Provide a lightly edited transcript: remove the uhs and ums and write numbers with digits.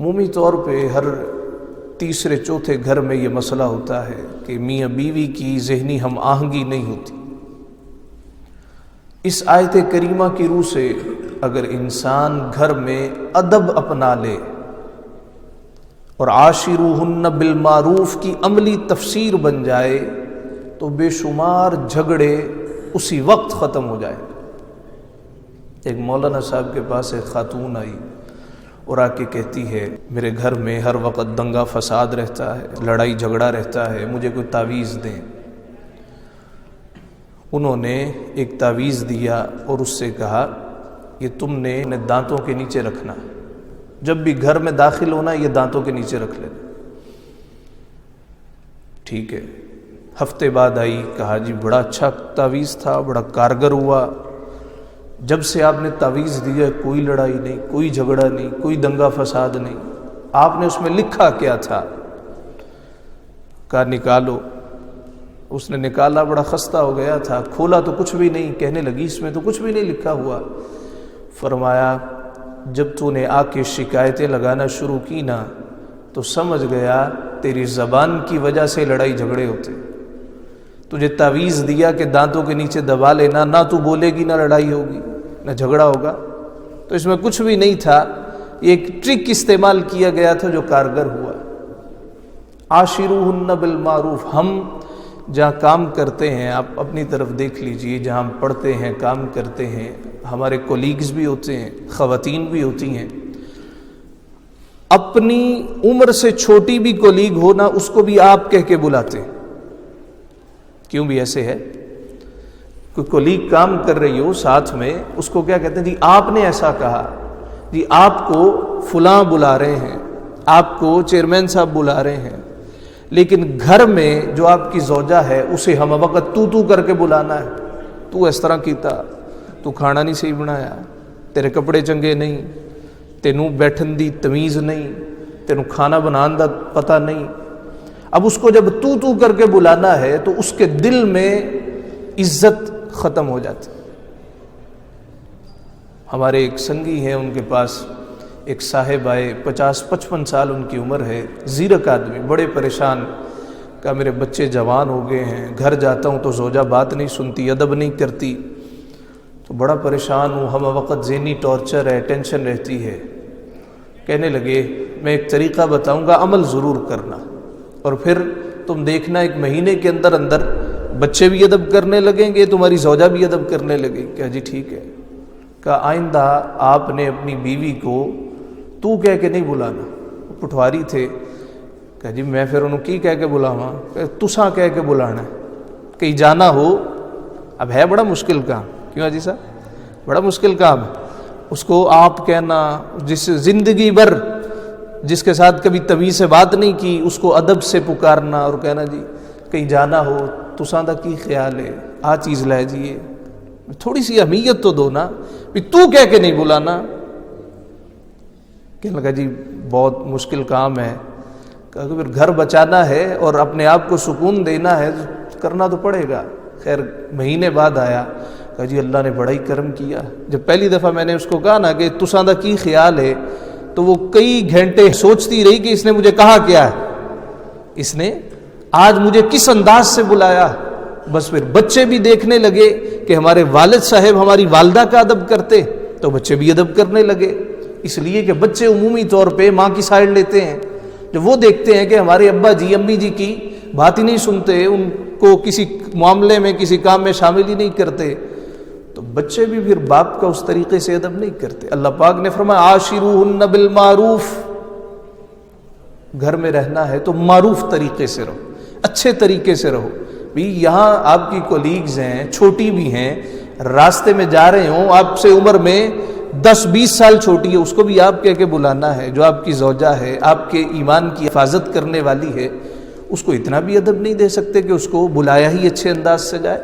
عمومی طور پہ ہر تیسرے چوتھے گھر میں یہ مسئلہ ہوتا ہے کہ میاں بیوی کی ذہنی ہم آہنگی نہیں ہوتی۔ اس آیت کریمہ کی روح سے اگر انسان گھر میں ادب اپنا لے اور عاشروہن بالمعروف کی عملی تفسیر بن جائے تو بے شمار جھگڑے اسی وقت ختم ہو جائے۔ ایک مولانا صاحب کے پاس ایک خاتون آئی اور آ کے کہتی ہے میرے گھر میں ہر وقت دنگا فساد رہتا ہے، لڑائی جھگڑا رہتا ہے، مجھے کوئی تعویذ دیں۔ انہوں نے ایک تعویذ دیا اور اس سے کہا یہ تم نے دانتوں کے نیچے رکھنا، جب بھی گھر میں داخل ہونا یہ دانتوں کے نیچے رکھ لینا۔ ٹھیک ہے، ہفتے بعد آئی، کہا جی بڑا اچھا تعویذ تھا، بڑا کارگر ہوا، جب سے آپ نے تعویذ دیا کوئی لڑائی نہیں، کوئی جھگڑا نہیں، کوئی دنگا فساد نہیں، آپ نے اس میں لکھا کیا تھا؟ کہا نکالو۔ اس نے نکالا، بڑا خستہ ہو گیا تھا، کھولا تو کچھ بھی نہیں، کہنے لگی اس میں تو کچھ بھی نہیں لکھا ہوا۔ فرمایا جب تو نے آ کے شکایتیں لگانا شروع کی نا تو سمجھ گیا تیری زبان کی وجہ سے لڑائی جھگڑے ہوتے۔ تجھے تعویذ دیا کہ دانتوں کے نیچے دبا لینا، نہ تو بولے گی نہ لڑائی ہوگی نہ جھگڑا ہوگا، تو اس میں کچھ بھی نہیں تھا، ایک ٹرک استعمال کیا گیا تھا جو کارگر ہوا۔ عاشروہن بالمعروف، ہم جہاں کام کرتے ہیں آپ اپنی طرف دیکھ لیجئے، جہاں ہم پڑھتے ہیں کام کرتے ہیں، ہمارے کولیگز بھی ہوتے ہیں، خواتین بھی ہوتی ہیں، اپنی عمر سے چھوٹی بھی کولیگ ہونا اس کو بھی آپ کہہ کے بلاتے ہیں۔ کیوں بھی ایسے ہے؟ کوئی کولیگ کام کر رہی ہو ساتھ میں، اس کو کیا کہتے ہیں؟ جی آپ نے ایسا کہا، جی آپ کو فلاں بلا رہے ہیں، آپ کو چیئرمین صاحب بلا رہے ہیں۔ لیکن گھر میں جو آپ کی زوجہ ہے اسے ہم وقت تو کر کے بلانا ہے، تو اس طرح کیتا، تو کھانا نہیں صحیح بنایا، تیرے کپڑے چنگے نہیں، تینوں بیٹھن دی تمیز نہیں، تینوں کھانا بنان دا پتہ نہیں۔ اب اس کو جب تو کر کے بلانا ہے تو اس کے دل میں عزت ختم ہو جاتی۔ ہمارے ایک سنگی ہیں، ان کے پاس ایک صاحب آئے، 50-55 سال ان کی عمر ہے، زیرک آدمی، بڑے پریشان، کہا میرے بچے جوان ہو گئے ہیں، گھر جاتا ہوں تو زوجہ بات نہیں سنتی، ادب نہیں کرتی، تو بڑا پریشان ہوں، ہم وقت ذہنی ٹارچر ہے، ٹینشن رہتی ہے۔ کہنے لگے میں ایک طریقہ بتاؤں گا، عمل ضرور کرنا، اور پھر تم دیکھنا ایک مہینے کے اندر اندر بچے بھی ادب کرنے لگیں گے، تمہاری زوجہ بھی ادب کرنے لگے۔ کہا جی ٹھیک ہے۔ کہا آئندہ آپ نے اپنی بیوی کو تو کہہ کے نہیں بلانا، پٹھواری تھے۔ کہا جی میں پھر انہوں کی کہہ کے بلاواں؟ کہ تساں کہہ کے بلانا ہے، کہیں جانا ہو۔ اب ہے بڑا مشکل کام، کیوں حاجی صاحب؟ بڑا مشکل کام ہے، اس کو آپ کہنا، جس زندگی بھر جس کے ساتھ کبھی تمیز سے بات نہیں کی اس کو ادب سے پکارنا اور کہنا جی کہیں جانا ہو تساں دا کی خیال ہے، آ چیز لے جیے، تھوڑی سی اہمیت تو دو نا، بھی تو کہہ کے نہیں بلانا۔ کہنے لگا جی بہت مشکل کام ہے۔ کہا کہ پھر گھر بچانا ہے اور اپنے آپ کو سکون دینا ہے، کرنا تو پڑے گا۔ خیر مہینے بعد آیا، کہا جی اللہ نے بڑا ہی کرم کیا، جب پہلی دفعہ میں نے اس کو کہا نا کہ تساں دا کی خیال ہے، تو وہ کئی گھنٹے سوچتی رہی کہ اس نے مجھے کہا کیا ہے، اس نے آج مجھے کس انداز سے بلایا۔ بس پھر بچے بھی دیکھنے لگے کہ ہمارے والد صاحب ہماری والدہ کا ادب کرتے، تو بچے بھی ادب کرنے لگے، اس لیے کہ بچے عمومی طور پہ ماں کی سائڈ لیتے ہیں۔ جب وہ دیکھتے ہیں کہ ہمارے ابا جی امی جی کی بات ہی نہیں سنتے، ان کو کسی معاملے میں کسی کام میں شامل ہی نہیں کرتے، تو بچے بھی پھر باپ کا اس طریقے سے ادب نہیں کرتے۔ اللہ پاک نے فرمایا عاشروہن بالمعروف، گھر میں رہنا ہے تو معروف طریقے سے رہو، اچھے طریقے سے رہو۔ بھی یہاں آپ کی کولیگز ہیں، چھوٹی بھی ہیں، راستے میں جا رہے ہوں، آپ سے عمر میں 10-20 سال چھوٹی ہے، اس کو بھی آپ کہہ کے بلانا ہے، جو آپ کی زوجہ ہے، آپ کے ایمان کی حفاظت کرنے والی ہے، اس کو اتنا بھی ادب نہیں دے سکتے کہ اس کو بلایا ہی اچھے انداز سے جائے۔